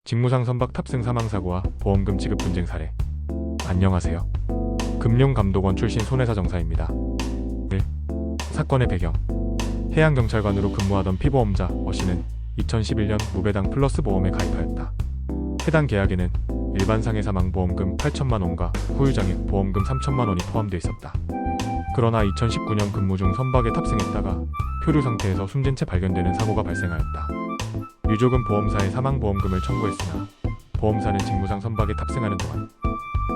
직무상 선박 탑승 사망사고와 보험금 지급 분쟁 사례. 안녕하세요. 금융감독원 출신 손회사 정사입니다. 1. 사건의 배경. 해양경찰관으로 근무하던 피보험자 어씨는 2011년 무배당 플러스 보험에 가입하였다. 해당 계약에는 일반상해 사망 보험금 8천만 원과 후유장애 보험금 3천만 원이 포함되어 있었다. 그러나 2019년 근무 중 선박에 탑승했다가 표류 상태에서 숨진 채 발견되는 사고가 발생하였다. 유족은 보험사에 사망보험금을 청구했으나 보험사는 직무상 선박에 탑승하는 동안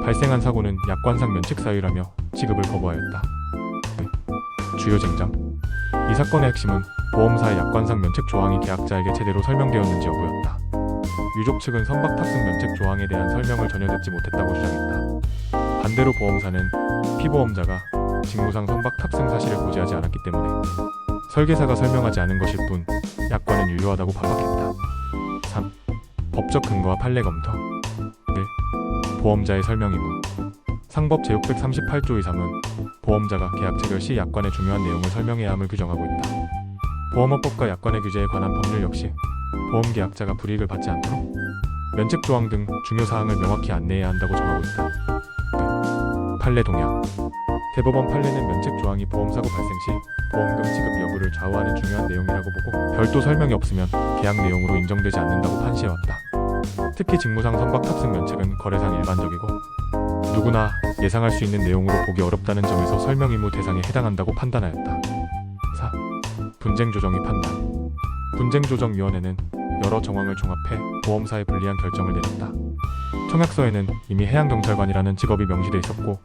발생한 사고는 약관상 면책 사유라며 지급을 거부하였다. 주요 쟁점. 이 사건의 핵심은 보험사의 약관상 면책 조항이 계약자에게 제대로 설명되었는지 여부였다. 유족 측은 선박 탑승 면책 조항에 대한 설명을 전혀 듣지 못했다고 주장했다. 반대로 보험사는 피보험자가 직무상 선박 탑승 사실을 고지하지 않았기 때문에 설계사가 설명하지 않은 것일 뿐 약관은 유효하다고 반박했다. 3. 법적 근거와 판례 검토. 1. 보험자의 설명 의무. 상법 제638조 2.3은 보험자가 계약 체결 시 약관의 중요한 내용을 설명해야 함을 규정하고 있다. 보험업법과 약관의 규제에 관한 법률 역시 보험계약자가 불이익을 받지 않도록 면책 조항 등 중요 사항을 명확히 안내해야 한다고 정하고 있다. 2. 판례 동향. 대법원 판례는 면책 조항이 보험사고 발생 시 보험금 지급 여부를 좌우하는 중요한 내용이라고 보고 별도 설명이 없으면 계약 내용으로 인정되지 않는다고 판시해왔다. 특히 직무상 선박 탑승 면책은 거래상 일반적이고 누구나 예상할 수 있는 내용으로 보기 어렵다는 점에서 설명 의무 대상에 해당한다고 판단하였다. 4. 분쟁조정위 판단. 분쟁조정위원회는 여러 정황을 종합해 보험사에 불리한 결정을 내렸다. 청약서에는 이미 해양경찰관이라는 직업이 명시돼 있었고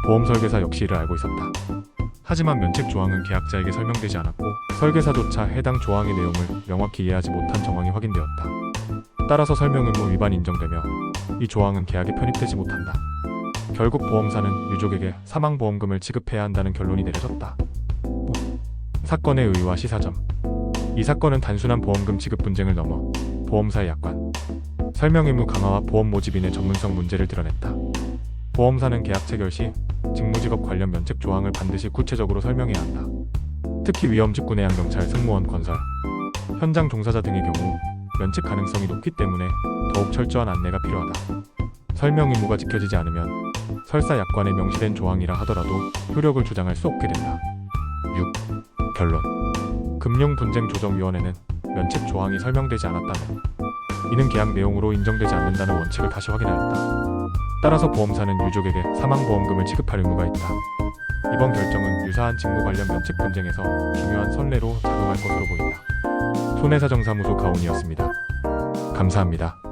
보험 설계사 역시 이를 알고 있었다. 하지만 면책 조항은 계약자에게 설명되지 않았고 설계사조차 해당 조항의 내용을 명확히 이해하지 못한 정황이 확인되었다. 따라서 설명 의무 위반이 인정되며 이 조항은 계약에 편입되지 못한다. 결국 보험사는 유족에게 사망보험금을 지급해야 한다는 결론이 내려졌다. 5. 사건의 의의와 시사점. 이 사건은 단순한 보험금 지급 분쟁을 넘어 보험사의 약관, 설명 의무 강화와 보험 모집인의 전문성 문제를 드러냈다. 보험사는 계약 체결 시 직무직업 관련 면책 조항을 반드시 구체적으로 설명해야 한다. 특히 위험 직군 해양경찰 승무원 건설, 현장 종사자 등의 경우 면책 가능성이 높기 때문에 더욱 철저한 안내가 필요하다. 설명 의무가 지켜지지 않으면 설사 약관에 명시된 조항이라 하더라도 효력을 주장할 수 없게 된다. 6. 결론. 금융분쟁조정위원회는 면책 조항이 설명되지 않았다면 이는 계약 내용으로 인정되지 않는다는 원칙을 다시 확인하였다. 따라서 보험사는 유족에게 사망보험금을 지급할 의무가 있다. 이번 결정은 유사한 직무 관련 면책 분쟁에서 중요한 선례로 작용할 것으로 보인다. 손해사정사무소 가온이었습니다. 감사합니다.